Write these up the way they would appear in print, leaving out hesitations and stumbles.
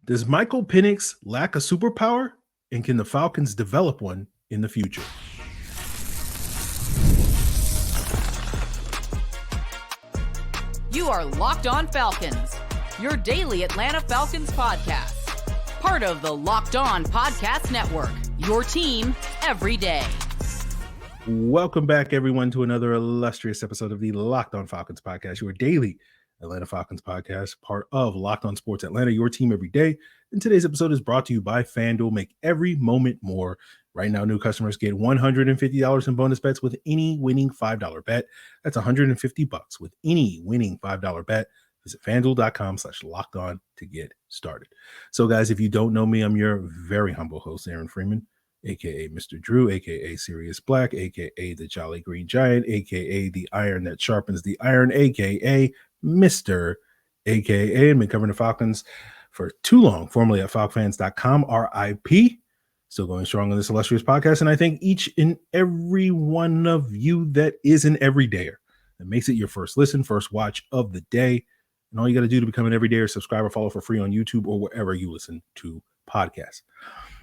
Does Michael Penix lack a superpower, and can the Falcons develop one in the future? You are Locked On Falcons, your daily Atlanta Falcons podcast. Part of the Locked On Podcast Network, your team every day. Welcome back, everyone, to another illustrious episode of the Locked On Falcons podcast, your daily Atlanta Falcons podcast, part of Locked On Sports Atlanta, your team every day. And today's episode is brought to you by FanDuel. Make every moment more. Right now, new customers get $150 in bonus bets with any winning $5 bet. That's $150 with any winning $5 bet. Visit FanDuel.com/lockedon to get started. So, guys, if you don't know me, I'm your very humble host, Aaron Freeman, a.k.a. Mr. Drew, a.k.a. Sirius Black, a.k.a. the Jolly Green Giant, a.k.a. the iron that sharpens the iron, a.k.a. Mr. a.k.a. and been covering the Falcons for too long, formerly at FalcFans.com, RIP. Still going strong on this illustrious podcast, and I thank each and every one of you that is an everydayer that makes it your first listen, first watch of the day. And all you got to do to become an everydayer, subscribe or follow for free on YouTube or wherever you listen to podcasts.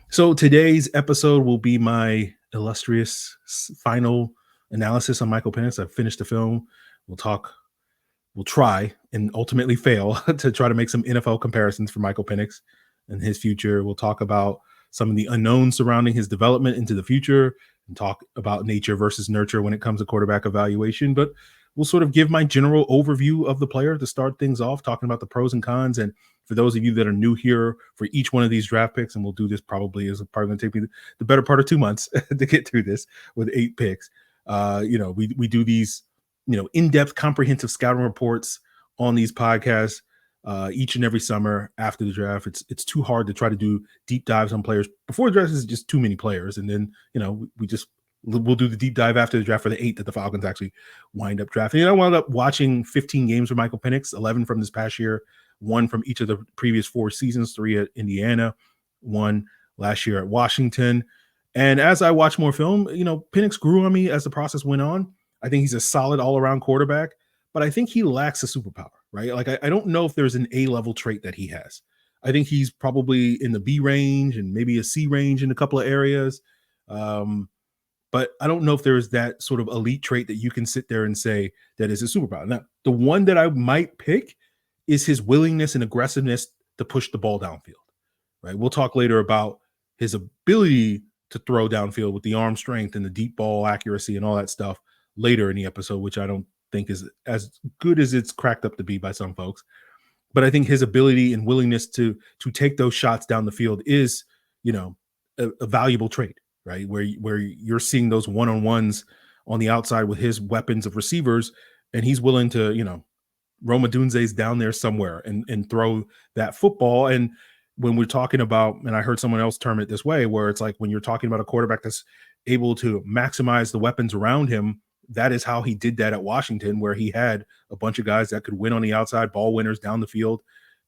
So today's episode will be my illustrious final analysis on Michael Penix. I've finished the film. We'll try and ultimately fail to try to make some NFL comparisons for Michael Penix and his future. We'll talk about some of the unknowns surrounding his development into the future and talk about nature versus nurture when it comes to quarterback evaluation. But we'll sort of give my general overview of the player to start things off, talking about the pros and cons. And for those of you that are new here, for each one of these draft picks, and we'll do this probably as probably going to take me the better part of 2 months to get through this with 8 picks. We do these, in-depth, comprehensive scouting reports on these podcasts each and every summer after the draft. It's too hard to try to do deep dives on players before the draft. Is just too many players, and then we'll do the deep dive after the draft for the 8 that the Falcons actually wind up drafting. And I wound up watching 15 games with Michael Penix, 11 from this past year, 1 from each of the previous 4 seasons, 3 at Indiana, 1 last year at Washington. And as I watch more film, Penix grew on me as the process went on. I think he's a solid all-around quarterback, but I think he lacks a superpower, right? Like, I don't know if there's an A-level trait that he has. I think he's probably in the B range and maybe a C range in a couple of areas. But I don't know if there's that sort of elite trait that you can sit there and say that is a superpower. Now, the one that I might pick is his willingness and aggressiveness to push the ball downfield, right? We'll talk later about his ability to throw downfield with the arm strength and the deep ball accuracy and all that stuff later in the episode, which I don't think is as good as it's cracked up to be by some folks. But I think his ability and willingness to take those shots down the field is, a valuable trait, right? Where you're seeing those one-on-ones on the outside with his weapons of receivers, and he's willing to, Roma Dunze's down there somewhere and throw that football. And when we're talking about, and I heard someone else term it this way, where it's like when you're talking about a quarterback that's able to maximize the weapons around him, that is how he did that at Washington, where he had a bunch of guys that could win on the outside, ball winners down the field,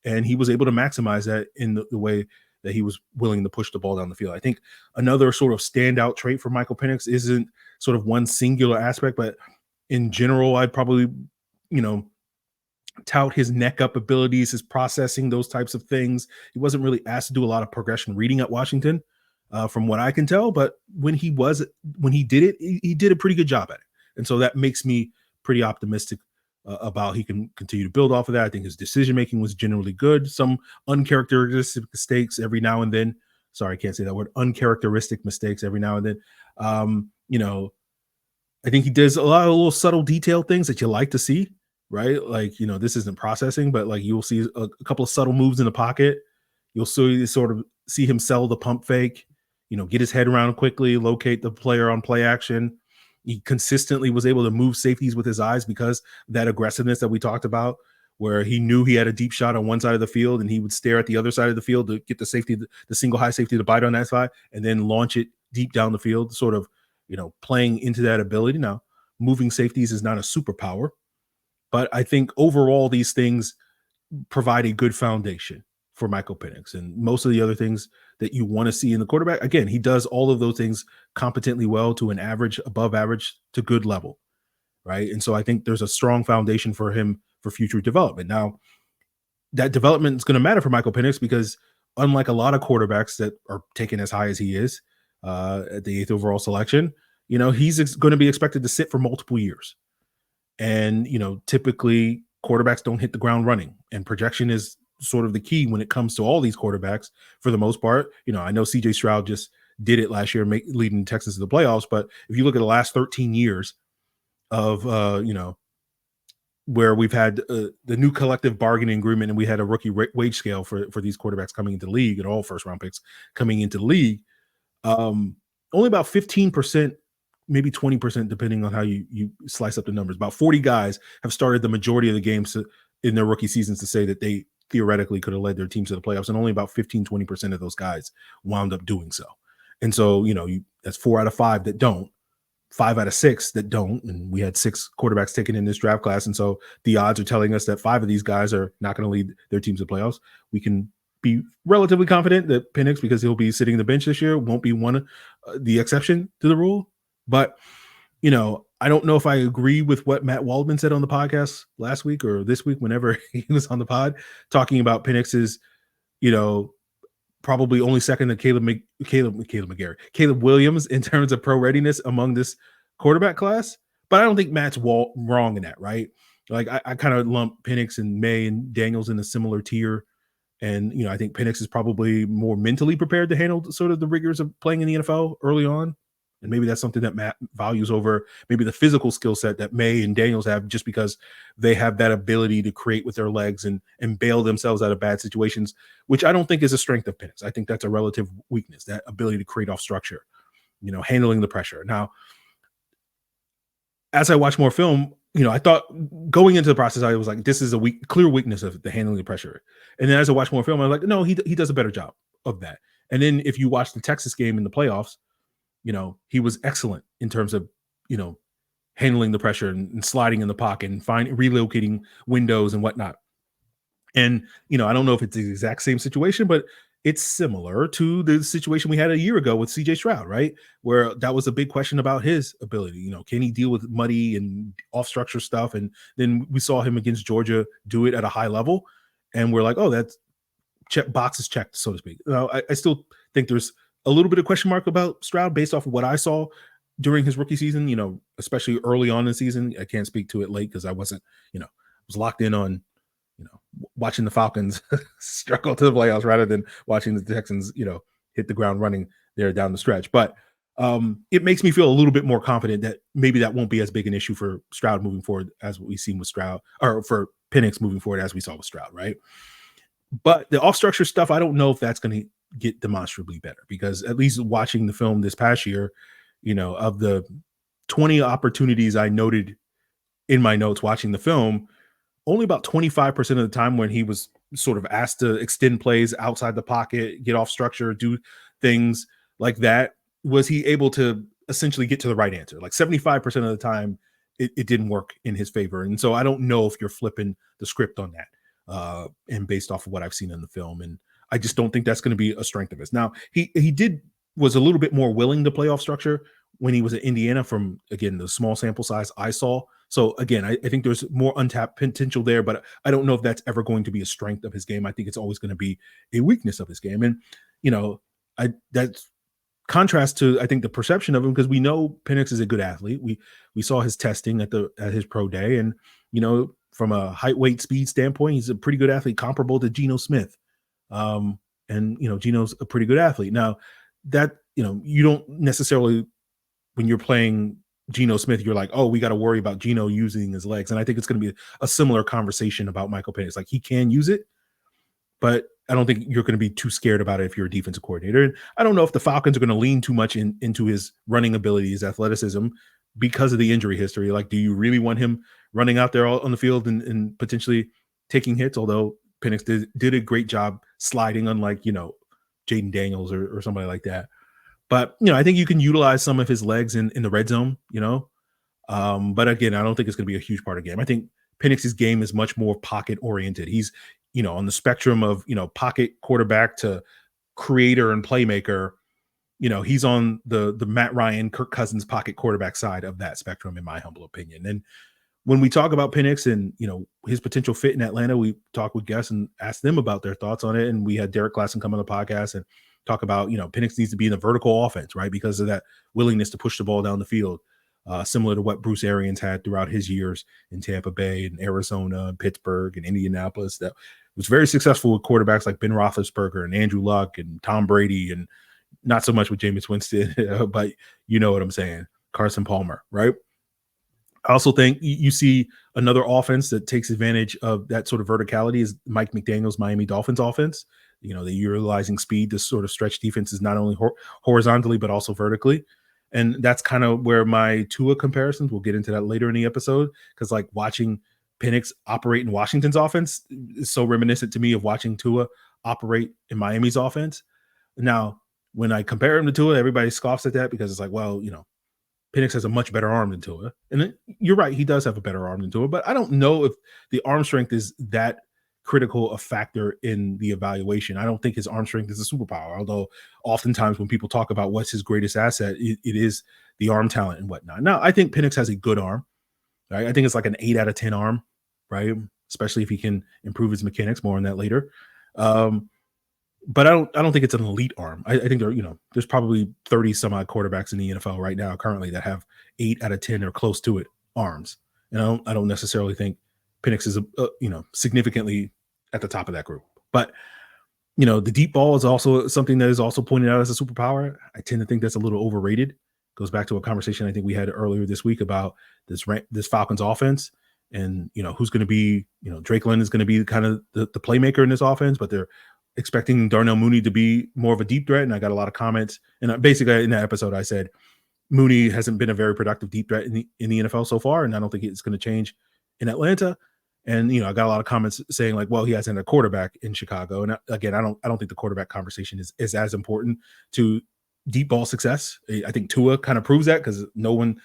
and he was able to maximize that in the way that he was willing to push the ball down the field. I think another sort of standout trait for Michael Penix isn't sort of one singular aspect, but in general, I'd probably, tout his neck up abilities, his processing, those types of things. He wasn't really asked to do a lot of progression reading at Washington, from what I can tell, but when he did it, he did a pretty good job at it. And so that makes me pretty optimistic about he can continue to build off of that. I think his decision-making was generally good. Some uncharacteristic mistakes every now and then. Sorry, I can't say that word. Uncharacteristic mistakes every now and then. I think he does a lot of little subtle detail things that you like to see, right? Like, this isn't processing, but like you'll see a couple of subtle moves in the pocket. You'll sort of see him sell the pump fake, get his head around quickly, locate the player on play action. He consistently was able to move safeties with his eyes because that aggressiveness that we talked about, where he knew he had a deep shot on one side of the field and he would stare at the other side of the field to get the safety, the single high safety to bite on that side and then launch it deep down the field, sort of, playing into that ability. Now, moving safeties is not a superpower, but I think overall these things provide a good foundation for Michael Penix, and most of the other things that you want to see in the quarterback. Again, he does all of those things competently well to an average, above average to good level, right? And so I think there's a strong foundation for him for future development. Now, that development is going to matter for Michael Penix because unlike a lot of quarterbacks that are taken as high as he is at the 8th overall selection, he's going to be expected to sit for multiple years. And, typically quarterbacks don't hit the ground running, and projection is sort of the key when it comes to all these quarterbacks for the most part. I know CJ Stroud just did it last year, leading Texas to the playoffs. But if you look at the last 13 years of, where we've had the new collective bargaining agreement and we had a rookie wage scale for these quarterbacks coming into the league and all first round picks coming into the league, only about 15%, maybe 20%, depending on how you slice up the numbers. About 40 guys have started the majority of the games in their rookie seasons to say that they theoretically could have led their teams to the playoffs, and only about 15-20% of those guys wound up doing so. And so, that's 4 out of 5 that don't, 5 out of 6 that don't. And we had 6 quarterbacks taken in this draft class. And so the odds are telling us that 5 of these guys are not going to lead their teams to the playoffs. We can be relatively confident that Penix, because he'll be sitting the bench this year, won't be the exception to the rule. But, I don't know if I agree with what Matt Waldman said on the podcast last week or this week, whenever he was on the pod, talking about Penix's, probably only second to Caleb Williams in terms of pro readiness among this quarterback class. But I don't think Matt's wrong in that, right? Like I kind of lump Penix and May and Daniels in a similar tier. And, I think Penix is probably more mentally prepared to handle sort of the rigors of playing in the NFL early on. And maybe that's something that Matt values over maybe the physical skill set that May and Daniels have, just because they have that ability to create with their legs and bail themselves out of bad situations, which I don't think is a strength of Penix. I think that's a relative weakness, that ability to create off structure, handling the pressure. Now, as I watch more film, I thought going into the process, I was like, this is a clear weakness of the handling the pressure. And then as I watch more film, I'm like, no, he does a better job of that. And then if you watch the Texas game in the playoffs, he was excellent in terms of, handling the pressure and sliding in the pocket and relocating windows and whatnot. And, I don't know if it's the exact same situation, but it's similar to the situation we had a year ago with CJ Stroud, right? Where that was a big question about his ability. Can he deal with muddy and off structure stuff? And then we saw him against Georgia do it at a high level. And we're like, oh, that's boxes checked, so to speak. I still think there's a little bit of question mark about Stroud based off of what I saw during his rookie season, especially early on in the season. I can't speak to it late because I wasn't, was locked in on, watching the Falcons struggle to the playoffs rather than watching the Texans, hit the ground running there down the stretch. But it makes me feel a little bit more confident that maybe that won't be as big an issue for Stroud moving forward as what we've seen with Stroud, or for Penix moving forward as we saw with Stroud, right? But the off structure stuff, I don't know if that's going to get demonstrably better, because at least watching the film this past year, of the 20 opportunities I noted in my notes watching the film, only about 25% of the time when he was sort of asked to extend plays outside the pocket, get off structure, do things like that, was he able to essentially get to the right answer. Like 75% of the time, it didn't work in his favor. And so I don't know if you're flipping the script on that, and based off of what I've seen in the film. And I just don't think that's going to be a strength of his. Now, he was a little bit more willing to play off structure when he was at Indiana, from, again, the small sample size I saw. So again, I think there's more untapped potential there, but I don't know if that's ever going to be a strength of his game. I think it's always going to be a weakness of his game. And, that's contrast to, I think, the perception of him, because we know Penix is a good athlete. We saw his testing at his pro day, and, from a height, weight, speed standpoint, he's a pretty good athlete, comparable to Geno Smith. And, Geno's a pretty good athlete. Now that, you don't necessarily, when you're playing Geno Smith, you're like, oh, we got to worry about Geno using his legs. And I think it's going to be a similar conversation about Michael Penix. Like, he can use it, but I don't think you're going to be too scared about it if you're a defensive coordinator. And I don't know if the Falcons are going to lean too much into his running abilities, athleticism, because of the injury history. Like, do you really want him running out there on the field and potentially taking hits? Although Penix did a great job sliding, unlike, Jaden Daniels or somebody like that. But, I think you can utilize some of his legs in the red zone, but again, I don't think it's going to be a huge part of the game. I think Penix's game is much more pocket oriented. He's, on the spectrum of, pocket quarterback to creator and playmaker. He's on the Matt Ryan, Kirk Cousins pocket quarterback side of that spectrum, in my humble opinion. And when we talk about Penix and, his potential fit in Atlanta, we talk with guests and ask them about their thoughts on it. And we had Derek Klassen come on the podcast and talk about, Penix needs to be in the vertical offense, right? Because of that willingness to push the ball down the field, similar to what Bruce Arians had throughout his years in Tampa Bay and Arizona and Pittsburgh and Indianapolis. That was very successful with quarterbacks like Ben Roethlisberger and Andrew Luck and Tom Brady, and not so much with Jameis Winston, but you know what I'm saying, Carson Palmer, right? I also think you see another offense that takes advantage of that sort of verticality is Mike McDaniel's Miami Dolphins offense. They're utilizing speed. This sort of stretch defense is not only horizontally, but also vertically. And that's kind of where my Tua comparisons, we'll get into that later in the episode, because like watching Penix operate in Washington's offense is so reminiscent to me of watching Tua operate in Miami's offense. Now, when I compare him to Tua, everybody scoffs at that because it's like, well, Penix has a much better arm than Tua. And you're right, he does have a better arm than Tua, but I don't know if the arm strength is that critical a factor in the evaluation. I don't think his arm strength is a superpower, although oftentimes when people talk about what's his greatest asset, it is the arm talent and whatnot. Now, I think Penix has a good arm, right? I think it's like an 8 out of 10 arm, right? Especially if he can improve his mechanics. More on that later. But I don't think it's an elite arm. I think there's probably 30 some odd quarterbacks in the NFL right now currently that have 8 out of 10 or close to it arms. And I don't necessarily think Penix is significantly at the top of that group. But the deep ball is also something that is also pointed out as a superpower. I tend to think that's a little overrated. Goes back to a conversation I think we had earlier this week about this Falcons offense, and who's going to be, Drake London is going to be kind of the playmaker in this offense, but they're expecting Darnell Mooney to be more of a deep threat. And I got a lot of comments. And basically in that episode, I said Mooney hasn't been a very productive deep threat in the NFL so far, and I don't think it's going to change in Atlanta. And I got a lot of comments saying like, well, he hasn't a quarterback in Chicago. And again, I don't think the quarterback conversation is as important to deep ball success. I think Tua kind of proves that, because no one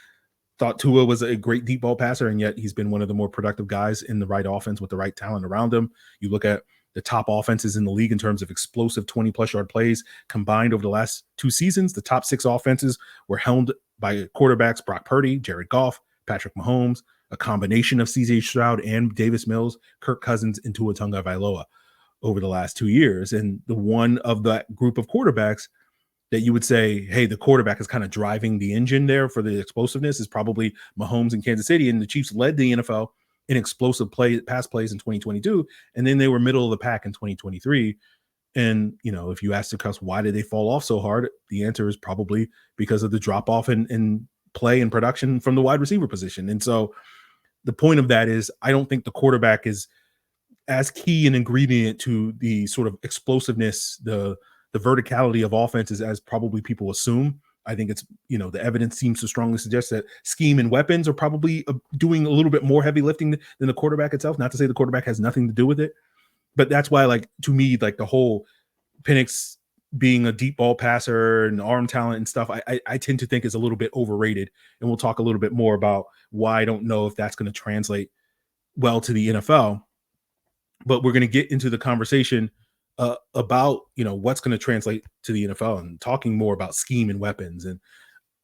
thought Tua was a great deep ball passer, and yet he's been one of the more productive guys in the right offense with the right talent around him. You look at the top offenses in the league in terms of explosive 20-plus yard plays combined over the last 2 seasons. The top 6 offenses were helmed by quarterbacks Brock Purdy, Jared Goff, Patrick Mahomes, a combination of C.J. Stroud and Davis Mills, Kirk Cousins, and Tua Tagovailoa over the last 2 years. And the one of that group of quarterbacks that you would say, hey, the quarterback is kind of driving the engine there for the explosiveness is probably Mahomes in Kansas City. And the Chiefs led the NFL in explosive pass plays in 2022, and then they were middle of the pack in 2023. And if you ask the Cubs why did they fall off so hard, the answer is probably because of the drop off in play and production from the wide receiver position. And so the point of that is, I don't think the quarterback is as key an ingredient to the sort of explosiveness, the verticality of offenses as probably people assume. I think it's, the evidence seems to strongly suggest that scheme and weapons are probably doing a little bit more heavy lifting than the quarterback itself. Not to say the quarterback has nothing to do with it, but that's why, like, to me, like the whole Penix being a deep ball passer and arm talent and stuff, I tend to think is a little bit overrated. And we'll talk a little bit more about why I don't know if that's going to translate well to the NFL. But we're going to get into the conversation about what's going to translate to the NFL and talking more about scheme and weapons. And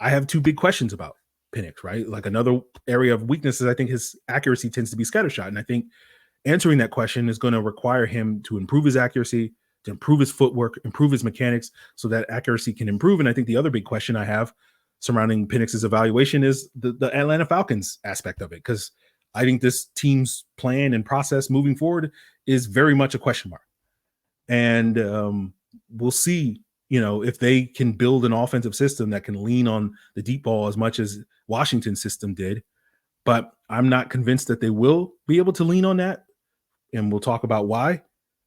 I have 2 big questions about Penix, right? Like, another area of weakness is I think his accuracy tends to be scattershot, and I think answering that question is going to require him to improve his accuracy, to improve his footwork, improve his mechanics, so that accuracy can improve. And I think the other big question I have surrounding Penix's evaluation is the Atlanta Falcons aspect of it, because I think this team's plan and process moving forward is very much a question mark. And we'll see, if they can build an offensive system that can lean on the deep ball as much as Washington's system did. But I'm not convinced that they will be able to lean on that. And we'll talk about why.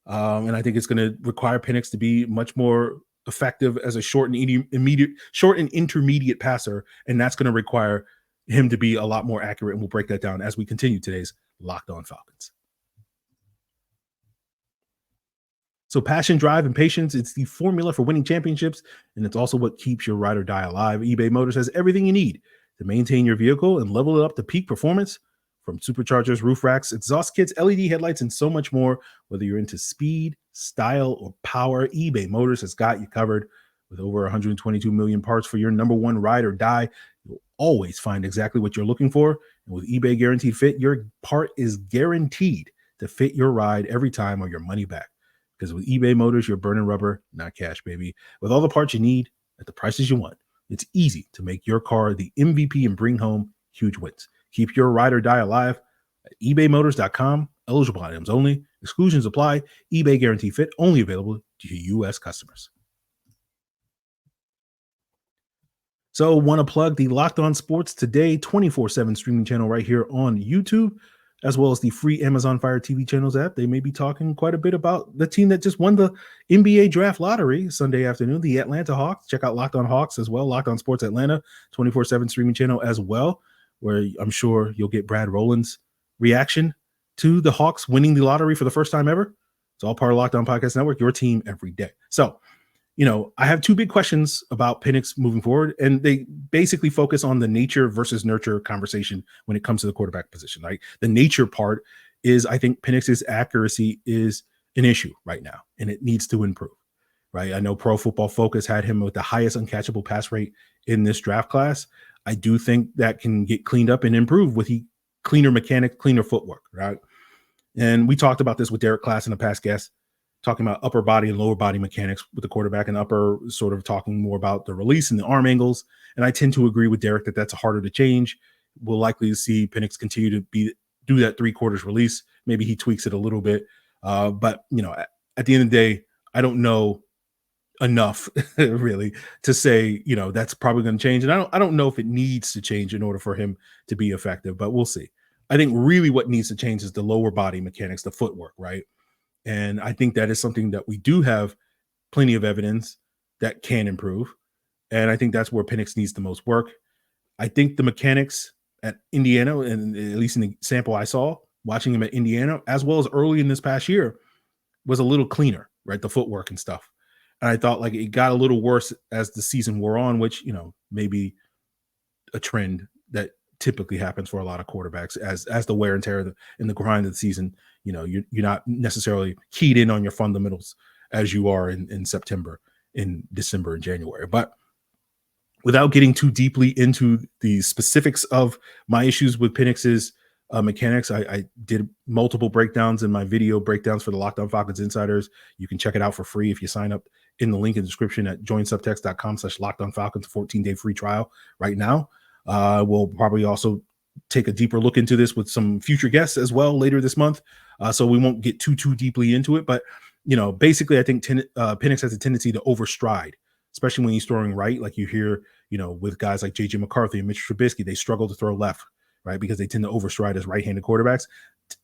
And I think it's going to require Penix to be much more effective as a short and intermediate passer. And that's going to require him to be a lot more accurate. And we'll break that down as we continue today's Locked On Falcons. So passion, drive, and patience, it's the formula for winning championships, and it's also what keeps your ride or die alive. eBay Motors has everything you need to maintain your vehicle and level it up to peak performance, from superchargers, roof racks, exhaust kits, LED headlights, and so much more. Whether you're into speed, style, or power, eBay Motors has got you covered. With over 122 million parts for your number one ride or die, you'll always find exactly what you're looking for. And with eBay Guaranteed Fit, your part is guaranteed to fit your ride every time or your money back. Because with eBay Motors, you're burning rubber, not cash, baby. With all the parts you need at the prices you want, it's easy to make your car the MVP and bring home huge wins. Keep your ride or die alive at ebaymotors.com. Eligible items only. Exclusions apply. eBay Guarantee Fit only available to U.S. customers. So want to plug the Locked On Sports Today 24/7 streaming channel right here on YouTube, as well as the free Amazon Fire TV channels app. They may be talking quite a bit about the team that just won the NBA draft lottery Sunday afternoon, the Atlanta Hawks. Check out Locked On Hawks as well, Locked On Sports Atlanta 24/7 streaming channel as well, where I'm sure you'll get Brad Rowland's reaction to the Hawks winning the lottery for the first time ever. It's all part of Locked On Podcast Network, your team every day. So, I have two big questions about Penix moving forward, and they basically focus on the nature versus nurture conversation when it comes to the quarterback position. Right? The nature part is, I think Penix's accuracy is an issue right now, and it needs to improve. Right? I know Pro Football Focus had him with the highest uncatchable pass rate in this draft class. I do think that can get cleaned up and improved with cleaner mechanics, cleaner footwork, right? And we talked about this with Derek Class in a past guest, talking about upper body and lower body mechanics with the quarterback, and upper sort of talking more about the release and the arm angles. And I tend to agree with Derek that that's harder to change. We'll likely see Penix continue to do that 3/4 release. Maybe he tweaks it a little bit. But at the end of the day, I don't know enough really to say, that's probably going to change. And I don't know if it needs to change in order for him to be effective, but we'll see. I think really what needs to change is the lower body mechanics, the footwork, right? And I think that is something that we do have plenty of evidence that can improve. And I think that's where Penix needs the most work. I think the mechanics at Indiana, and at least in the sample I saw watching him at Indiana, as well as early in this past year, was a little cleaner, right? The footwork and stuff. And I thought it got a little worse as the season wore on, which, may be a trend that typically happens for a lot of quarterbacks as the wear and tear in the grind of the season. You're not necessarily keyed in on your fundamentals as you are in September, in December, and January. But without getting too deeply into the specifics of my issues with Penix's mechanics, I did multiple breakdowns in my video breakdowns for the Locked On Falcons Insiders. You can check it out for free if you sign up in the link in the description at joinsubtext.com/LockedOnFalcons, 14-day free trial right now. We'll probably also take a deeper look into this with some future guests as well later this month. So we won't get too deeply into it. But, basically I think Penix has a tendency to overstride, especially when he's throwing right. Like you hear, with guys like J.J. McCarthy and Mitch Trubisky, they struggle to throw left, right? Because they tend to overstride as right-handed quarterbacks.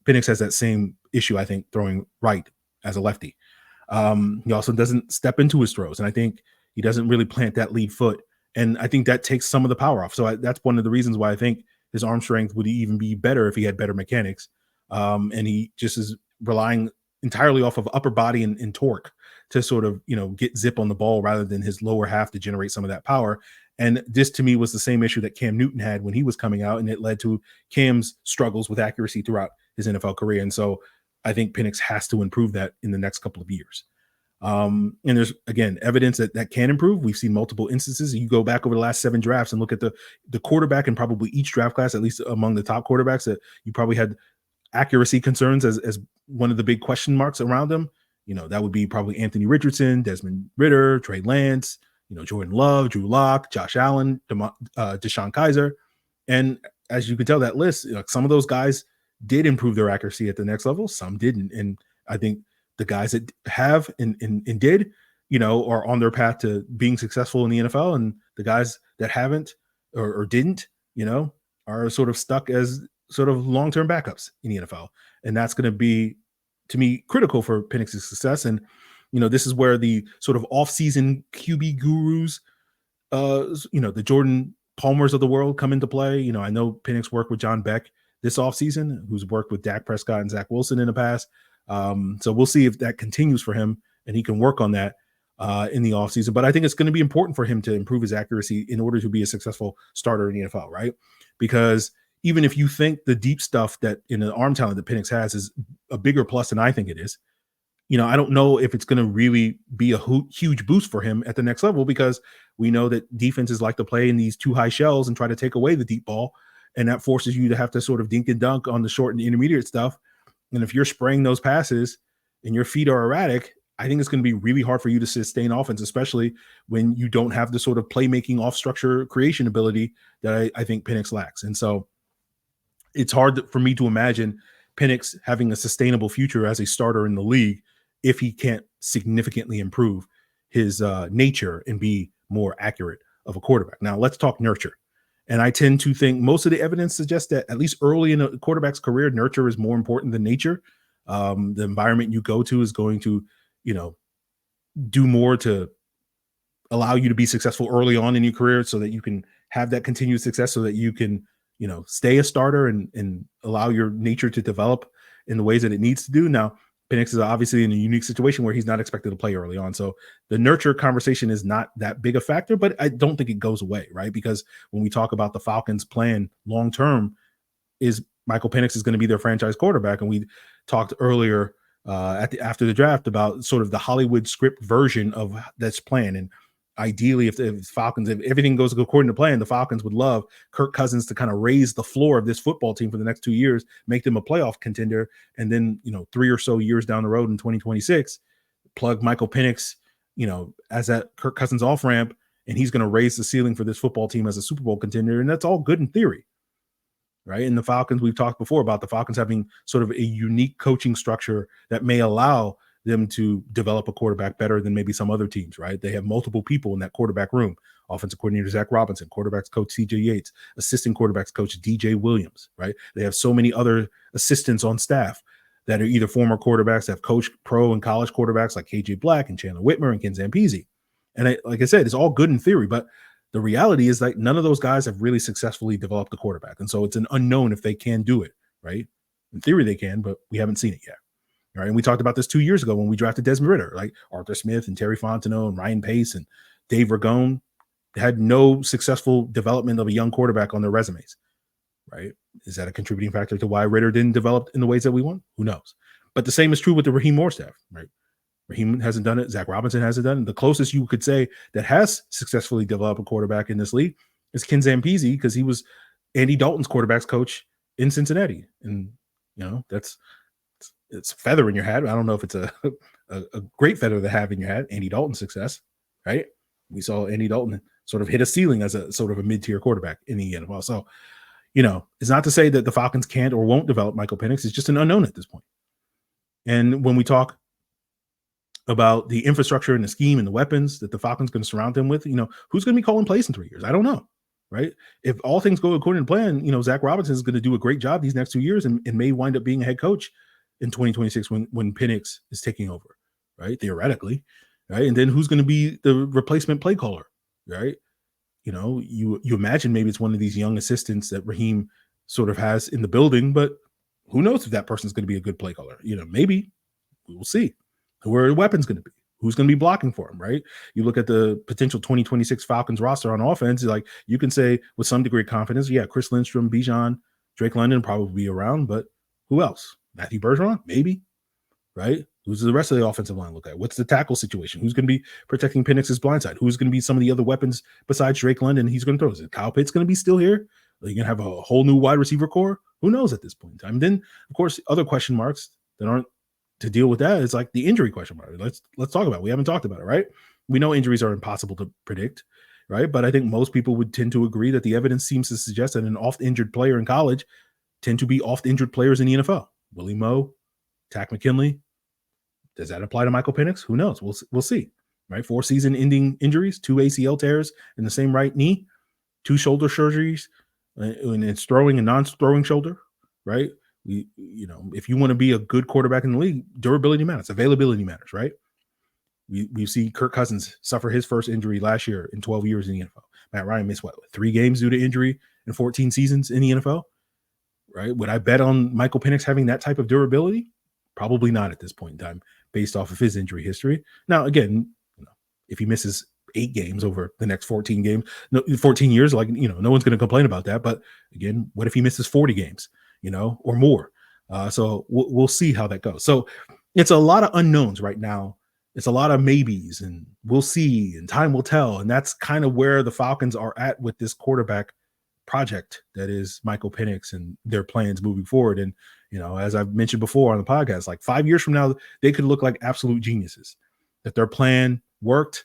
Penix has that same issue, I think, throwing right as a lefty. He also doesn't step into his throws. And I think he doesn't really plant that lead foot. And I think that takes some of the power off. So that's one of the reasons why I think his arm strength would even be better if he had better mechanics. And he just is relying entirely off of upper body and torque to sort of, get zip on the ball rather than his lower half to generate some of that power. And this to me was the same issue that Cam Newton had when he was coming out, and it led to Cam's struggles with accuracy throughout his NFL career. And so I think Penix has to improve that in the next couple of years. And there's, again, evidence that can improve. We've seen multiple instances. You go back over the last 7 drafts and look at the quarterback in probably each draft class, at least among the top quarterbacks, that you probably had accuracy concerns as one of the big question marks around them. That would be probably Anthony Richardson, Desmond Ridder, Trey Lance, Jordan Love, Drew Lock, Josh Allen, Deshaun Kaiser. And as you can tell that list, some of those guys did improve their accuracy at the next level. Some didn't. And I think the guys that have and did, are on their path to being successful in the NFL, and the guys that haven't or didn't, are sort of stuck as sort of long-term backups in the NFL. And that's going to be, to me, critical for Penix's success. And, this is where the sort of off-season QB gurus, the Jordan Palmers of the world come into play. I know Penix worked with John Beck this offseason, who's worked with Dak Prescott and Zach Wilson in the past. So we'll see if that continues for him and he can work on that in the offseason. But I think it's going to be important for him to improve his accuracy in order to be a successful starter in the NFL, right? Because even if you think the deep stuff that in the arm talent that Penix has is a bigger plus than I think it is, I don't know if it's going to really be a huge boost for him at the next level, because we know that defenses like to play in these too high shells and try to take away the deep ball. and that forces you to have to sort of dink and dunk on the short and intermediate stuff. And if you're spraying those passes and your feet are erratic, I think it's going to be really hard for you to sustain offense, especially when you don't have the sort of playmaking off structure creation ability that I think Penix lacks. And so it's hard for me to imagine Penix having a sustainable future as a starter in the league if he can't significantly improve his nature and be more accurate of a quarterback. Now let's talk nurture. And I tend to think most of the evidence suggests that at least early in a quarterback's career, nurture is more important than nature. The environment you go to is going to, do more to allow you to be successful early on in your career so that you can have that continued success, so that you can, stay a starter and allow your nature to develop in the ways that it needs to do. Now, Penix is obviously in a unique situation where he's not expected to play early on. So the nurture conversation is not that big a factor, but I don't think it goes away, right? Because when we talk about the Falcons' plan long-term, is Michael Penix is going to be their franchise quarterback. And we talked earlier after the draft about sort of the Hollywood script version of this plan. And ideally, if everything goes according to plan, the Falcons would love Kirk Cousins to kind of raise the floor of this football team for the next 2 years, make them a playoff contender. And then, 3 or so years down the road in 2026, plug Michael Penix, as that Kirk Cousins off ramp, and he's going to raise the ceiling for this football team as a Super Bowl contender. And that's all good in theory, right? And the Falcons, we've talked before about the Falcons having sort of a unique coaching structure that may allow them to develop a quarterback better than maybe some other teams, right? They have multiple people in that quarterback room. Offensive coordinator Zach Robinson, quarterbacks coach CJ Yates, assistant quarterbacks coach DJ Williams, right? They have so many other assistants on staff that are either former quarterbacks that have coached pro and college quarterbacks like KJ Black and Chandler Whitmer and Ken Zampese. And like I said, it's all good in theory, but the reality is like none of those guys have really successfully developed a quarterback. And so it's an unknown if they can do it, right? In theory they can, but we haven't seen it yet. Right. And we talked about this 2 years ago when we drafted Desmond Ridder, like Arthur Smith and Terry Fontenot and Ryan Pace and Dave Ragone had no successful development of a young quarterback on their resumes. Right. Is that a contributing factor to why Ridder didn't develop in the ways that we want? Who knows? But the same is true with the Raheem Moore staff. Right. Raheem hasn't done it. Zach Robinson hasn't done it. The closest you could say that has successfully developed a quarterback in this league is Ken Zampese, because he was Andy Dalton's quarterback's coach in Cincinnati. And, it's a feather in your hat. I don't know if it's a great feather to have in your hat. Andy Dalton's success, right? We saw Andy Dalton sort of hit a ceiling as a sort of a mid-tier quarterback in the NFL. So, it's not to say that the Falcons can't or won't develop Michael Penix. It's just an unknown at this point. And when we talk about the infrastructure and the scheme and the weapons that the Falcons going to surround them with, who's going to be calling plays in 3 years? I don't know, right? If all things go according to plan, Zach Robinson is going to do a great job these next 2 years and may wind up being a head coach in 2026 when Penix is taking over, right? Theoretically, right? And then who's going to be the replacement play caller, right? You imagine maybe it's one of these young assistants that Raheem sort of has in the building, but who knows if that person's going to be a good play caller? Maybe we will see. Who are the weapons going to be? Who's going to be blocking for him, right? You look at the potential 2026 Falcons roster on offense, like you can say with some degree of confidence, yeah, Chris Lindstrom, Bijan, Drake London probably be around, but who else? Matthew Bergeron, maybe, right? Who's the rest of the offensive line look at? What's the tackle situation? Who's going to be protecting Penix's blind side? Who's going to be some of the other weapons besides Drake London he's going to throw? Is it Kyle Pitts going to be still here? Are you going to have a whole new wide receiver core? Who knows at this point in time? And then, of course, other question marks that aren't to deal with that is like the injury question mark. Let's talk about it. We haven't talked about it, right? We know injuries are impossible to predict, right? But I think most people would tend to agree that the evidence seems to suggest that an oft-injured player in college tend to be oft-injured players in the NFL. Willie Moe, Tack McKinley. Does that apply to Michael Penix? Who knows? We'll see, right? 4 season-ending injuries, 2 ACL tears in the same right knee, 2 shoulder surgeries, and it's throwing and non-throwing shoulder, right? If you want to be a good quarterback in the league, durability matters, availability matters, right? We see Kirk Cousins suffer his first injury last year in 12 years in the NFL. Matt Ryan missed 3 games due to injury in 14 seasons in the NFL. Right? Would I bet on Michael Penix having that type of durability? Probably not at this point in time, based off of his injury history. Now, again, if he misses 8 games over the next 14 years, no one's going to complain about that. But again, what if he misses 40 games, or more? So we'll see how that goes. So it's a lot of unknowns right now. It's a lot of maybes, and we'll see, and time will tell. And that's kind of where the Falcons are at with this quarterback project that is Michael Penix and their plans moving forward. And, as I've mentioned before on the podcast, like 5 years from now, they could look like absolute geniuses. That their plan worked,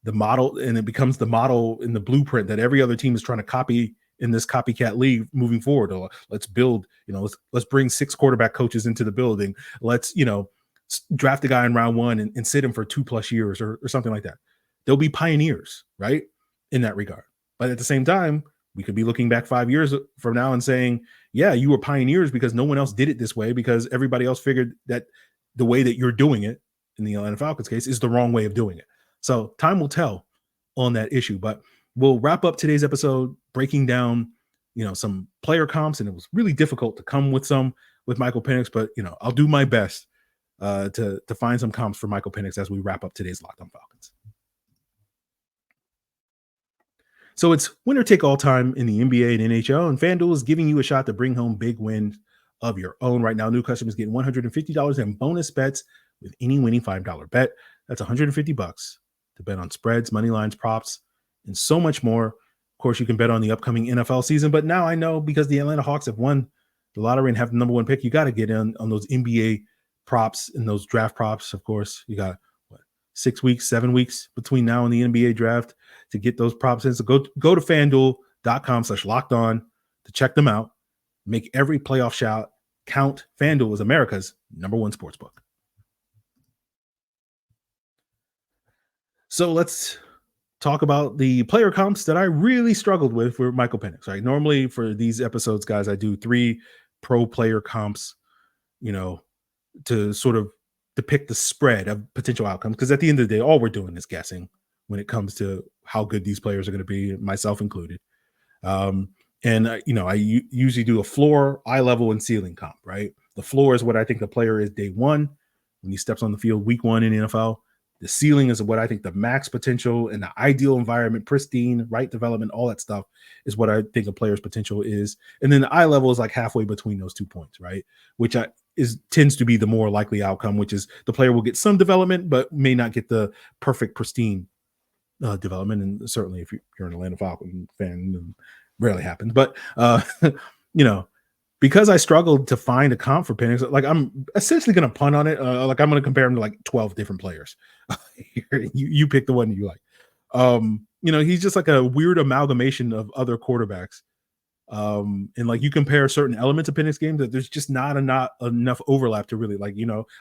the model, and it becomes the model in the blueprint that every other team is trying to copy in this copycat league moving forward. Or let's build, let's bring 6 quarterback coaches into the building. Let's, draft a guy in round 1 and sit him for 2+ years or something like that. They'll be pioneers, right? In that regard. But at the same time, we could be looking back 5 years from now and saying, yeah, you were pioneers because no one else did it this way, because everybody else figured that the way that you're doing it, in the Atlanta Falcons case, is the wrong way of doing it. So time will tell on that issue. But we'll wrap up today's episode breaking down, some player comps, and it was really difficult to come with Michael Penix, but I'll do my best to find some comps for Michael Penix as we wrap up today's Locked On Falcons. So it's winner take all time in the NBA and NHL, and FanDuel is giving you a shot to bring home big wins of your own. Right now, new customers getting $150 in bonus bets with any winning $5 bet. That's $150 to bet on spreads, money lines, props, and so much more. Of course, you can bet on the upcoming NFL season, but now I know, because the Atlanta Hawks have won the lottery and have the number 1 pick, you got to get in on those NBA props and those draft props. Of course, you got 6 weeks, 7 weeks between now and the NBA draft to get those props in. So go to FanDuel.com/lockedon to check them out. Make every playoff shot count. FanDuel is America's number 1 sportsbook. So let's talk about the player comps that I really struggled with for Michael Penix. Right? Normally for these episodes, guys, I do 3 pro player comps, to sort of depict the spread of potential outcomes. Because at the end of the day, all we're doing is guessing when it comes to how good these players are going to be, myself included. I usually do a floor, eye level, and ceiling comp, right? The floor is what I think the player is day 1 when he steps on the field, week 1 in the NFL. The ceiling is what I think the max potential and the ideal environment, pristine, right development, all that stuff is what I think a player's potential is. And then the eye level is like halfway between those 2 points, right? Which tends to be the more likely outcome, which is the player will get some development, but may not get the perfect, pristine development. And certainly if you're an Atlanta Falcons fan, it rarely happens. But, because I struggled to find a comp for Penix, like I'm essentially going to punt on it. I'm going to compare him to like 12 different players. you pick the one you like. He's just like a weird amalgamation of other quarterbacks. And like you compare certain elements of Penix games that there's just not enough overlap to really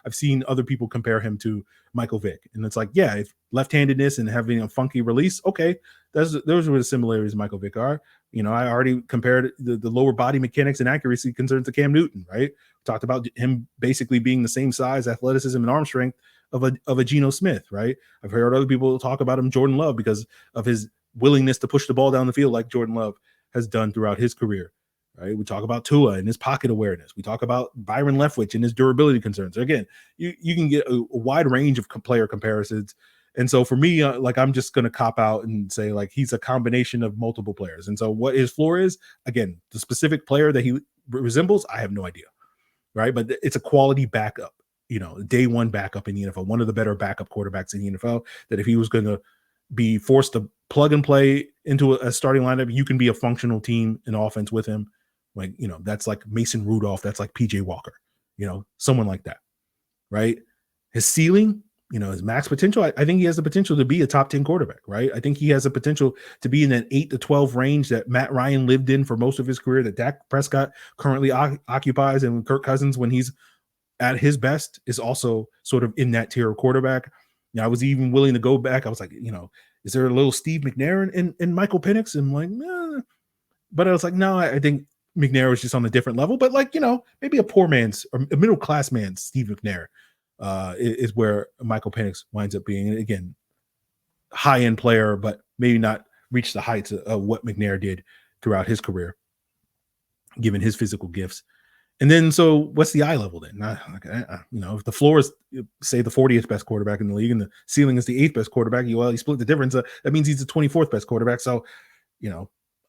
I've seen other people compare him to Michael Vick, and it's like, yeah, if left-handedness and having a funky release, okay, those are the similarities Michael Vick are. I already compared the lower body mechanics and accuracy concerns to Cam Newton, right? We talked about him basically being the same size, athleticism, and arm strength of a Geno Smith, right? I've heard other people talk about him, Jordan Love, because of his willingness to push the ball down the field like Jordan Love has done throughout his career, right? We talk about Tua and his pocket awareness. We talk about Byron Leftwich and his durability concerns. Again, you can get a wide range of player comparisons. And so for me, I'm just going to cop out and say like he's a combination of multiple players. And so what his floor is, again, the specific player that he resembles, I have no idea, right? But it's a quality backup, day 1 backup in the NFL, one of the better backup quarterbacks in the NFL, that if he was going to be forced to plug and play into a starting lineup, you can be a functional team in offense with him. Like, that's like Mason Rudolph. That's like PJ Walker, someone like that, right? His ceiling, his max potential, I think he has the potential to be a top 10 quarterback, right? I think he has the potential to be in that 8 to 12 range that Matt Ryan lived in for most of his career, that Dak Prescott currently occupies, and Kirk Cousins, when he's at his best, is also sort of in that tier of quarterback. I was even willing to go back. I was like, is there a little Steve McNair in Michael Penix? And I'm like, nah. But I was like, no, I think McNair is just on a different level. But like, maybe a poor man's or a middle class man's Steve McNair is where Michael Penix winds up being. And again, high end player, but maybe not reach the heights of what McNair did throughout his career, given his physical gifts. And then, so what's the eye level then? If the floor is, say, the 40th best quarterback in the league and the ceiling is the 8th best quarterback, you split the difference. That means he's the 24th best quarterback. So,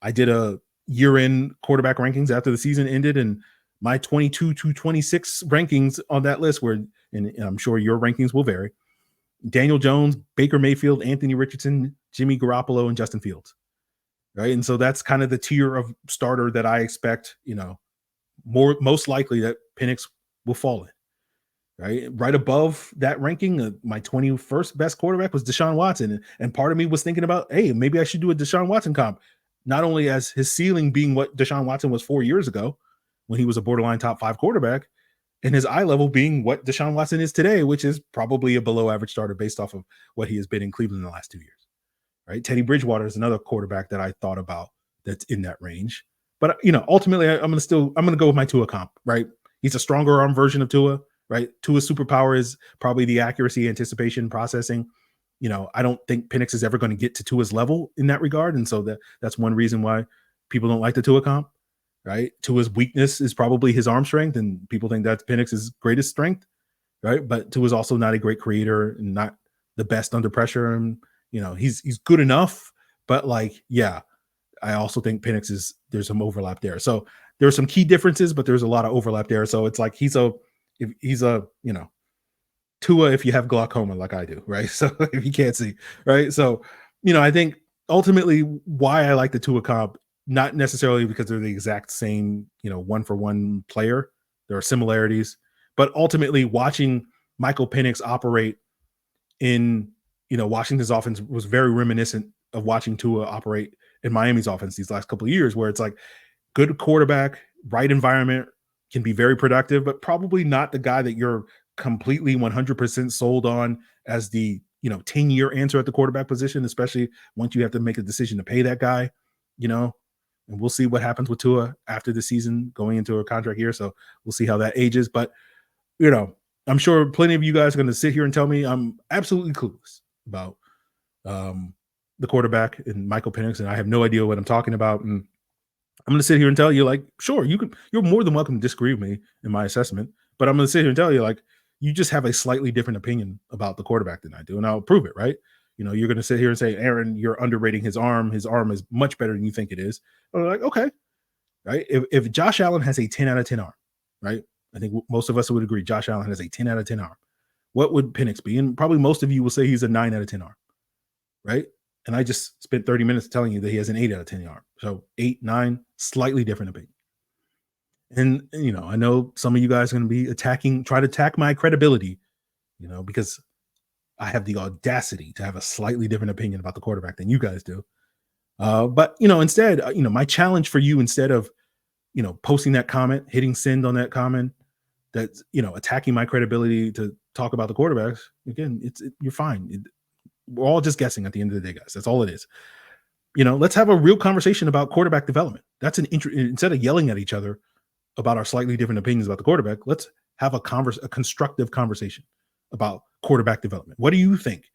I did a year-end quarterback rankings after the season ended, and my 22 to 26 rankings on that list were, and I'm sure your rankings will vary, Daniel Jones, Baker Mayfield, Anthony Richardson, Jimmy Garoppolo, and Justin Fields. right? And so that's kind of the tier of starter that I expect, most likely that Penix will fall in. Right above that ranking, my 21st best quarterback was Deshaun Watson. And part of me was thinking about, hey, maybe I should do a Deshaun Watson comp, not only as his ceiling being what Deshaun Watson was 4 years ago when he was a borderline top 5 quarterback, and his eye level being what Deshaun Watson is today, which is probably a below average starter based off of what he has been in Cleveland in the last 2 years. Right. Teddy Bridgewater is another quarterback that I thought about that's in that range. But, ultimately, I'm going to go with my Tua comp, right? He's a stronger arm version of Tua. Right. Tua's superpower is probably the accuracy, anticipation, processing. I don't think Penix is ever going to get to Tua's level in that regard. And so that's one reason why people don't like the Tua comp. Right. Tua's weakness is probably his arm strength, and people think that's Penix's greatest strength. Right. But Tua's also not a great creator and not the best under pressure. And, he's good enough. But I also think Penix there's some overlap there. So there's some key differences, but there's a lot of overlap there. So it's like he's a Tua if you have glaucoma like I do, right? So if you can't see, right? So, I think ultimately why I like the Tua comp, not necessarily because they're the exact same, one for one player. There are similarities, but ultimately watching Michael Penix operate in, Washington's offense was very reminiscent of watching Tua operate in Miami's offense these last couple of years, where it's like good quarterback, right environment, can be very productive, but probably not the guy that you're completely 100% sold on as the 10-year answer at the quarterback position, especially once you have to make a decision to pay that guy, and we'll see what happens with Tua after the season going into a contract year. So we'll see how that ages. But, I'm sure plenty of you guys are going to sit here and tell me I'm absolutely clueless about the quarterback and Michael Penix, and I have no idea what I'm talking about. And I'm going to sit here and tell you, sure, you're more than welcome to disagree with me in my assessment, but I'm going to sit here and tell you, you just have a slightly different opinion about the quarterback than I do, and I'll prove it, right? You're going to sit here and say, Aaron, you're underrating his arm. His arm is much better than you think it is. I'm like, okay, right? If Josh Allen has a 10 out of 10 arm, right? I think most of us would agree Josh Allen has a 10 out of 10 arm. What would Penix be? And probably most of you will say he's a 9 out of 10 arm, right? And I just spent 30 minutes telling you that he has an 8 out of 10 arm. So 8, 9, slightly different opinion. And, I know some of you guys are going to be try to attack my credibility, because I have the audacity to have a slightly different opinion about the quarterback than you guys do. But, instead, my challenge for you, instead of, posting that comment, hitting send on that comment, that's, attacking my credibility to talk about the quarterbacks, again, you're fine. We're all just guessing at the end of the day, guys. That's all it is. Let's have a real conversation about quarterback development. That's instead of yelling at each other about our slightly different opinions about the quarterback, let's have a constructive conversation about quarterback development. What do you think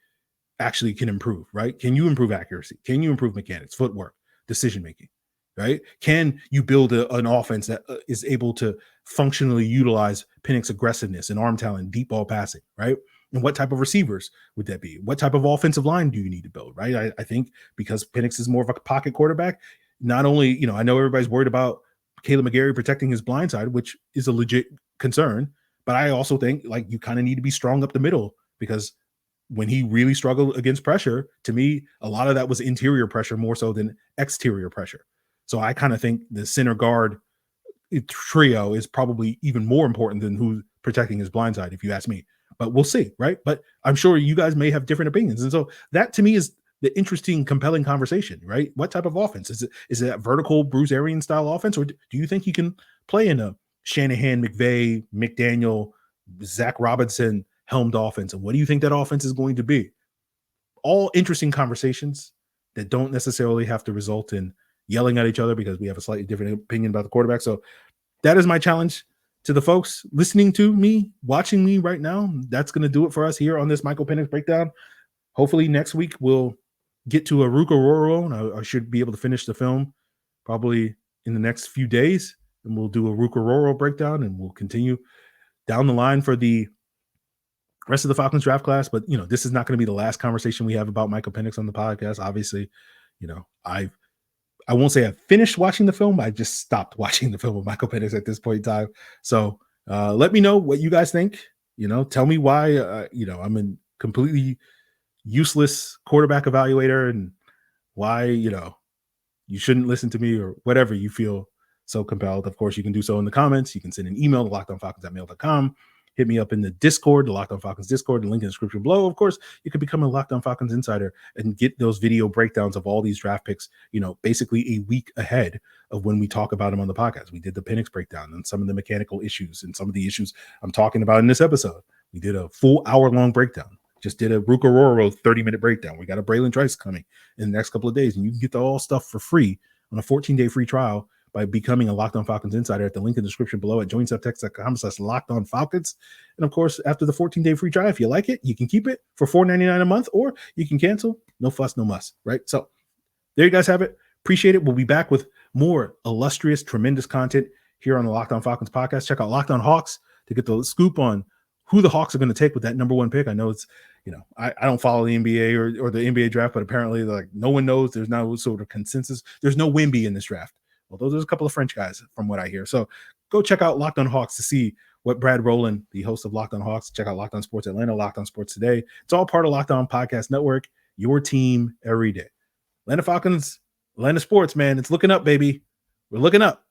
actually can improve, right? Can you improve accuracy? Can you improve mechanics, footwork, decision-making, right? Can you build an offense that is able to functionally utilize Penix aggressiveness and arm talent, deep ball passing, right? And what type of receivers would that be? What type of offensive line do you need to build, right? I think because Penix is more of a pocket quarterback, not only, I know everybody's worried about Caleb McGarry protecting his blind side, which is a legit concern, but I also think you kind of need to be strong up the middle, because when he really struggled against pressure, to me, a lot of that was interior pressure more so than exterior pressure. So I kind of think the center guard trio is probably even more important than who's protecting his blind side, if you ask me. But we'll see, right? But I'm sure you guys may have different opinions. And so that, to me, is the interesting, compelling conversation, right? What type of offense? Is it that vertical Bruce Arians style offense? Or do you think you can play in a Shanahan, McVay, McDaniel, Zach Robinson helmed offense? And what do you think that offense is going to be? All interesting conversations that don't necessarily have to result in yelling at each other because we have a slightly different opinion about the quarterback. So that is my challenge to the folks listening to me, watching me right now. That's going to do it for us here on this Michael Penix breakdown. Hopefully next week we'll get to a Ruka Roro, and I should be able to finish the film probably in the next few days, and we'll do a Ruka Roro breakdown, and we'll continue down the line for the rest of the Falcons draft class. But, this is not going to be the last conversation we have about Michael Penix on the podcast. Obviously, I won't say I've finished watching the film. I just stopped watching the film of Michael Penix at this point in time. So let me know what you guys think. Tell me why, I'm a completely useless quarterback evaluator, and why, you shouldn't listen to me, or whatever you feel so compelled. Of course, you can do so in the comments. You can send an email to lockedonfalcons@mail.com. Hit me up in the Discord, the Locked On Falcons Discord, the link in the description below. Of course, you can become a Locked On Falcons Insider and get those video breakdowns of all these draft picks, basically a week ahead of when we talk about them on the podcast. We did the Penix breakdown and some of the mechanical issues and some of the issues I'm talking about in this episode. We did a full hour-long breakdown. Just did a Ruka Roro 30-minute breakdown. We got a Braylon Trice coming in the next couple of days, and you can get the all stuff for free on a 14-day free trial by becoming a Locked On Falcons Insider at the link in the description below at joinsubtext.com/LockedOnFalcons. And of course, after the 14-day free trial, if you like it, you can keep it for $4.99 a month, or you can cancel. No fuss, no muss, right? So there you guys have it. Appreciate it. We'll be back with more illustrious, tremendous content here on the Locked On Falcons podcast. Check out Locked On Hawks to get the scoop on who the Hawks are going to take with that number 1 pick. I know it's, I don't follow the NBA or the NBA draft, but apparently no one knows. There's no sort of consensus. There's no Wemby in this draft. Although there's a couple of French guys from what I hear. So go check out Locked On Hawks to see what Brad Rowland, the host of Locked On Hawks, check out Locked On Sports Atlanta, Locked On Sports Today. It's all part of Locked On Podcast Network, your team every day. Atlanta Falcons, Atlanta sports, man. It's looking up, baby. We're looking up.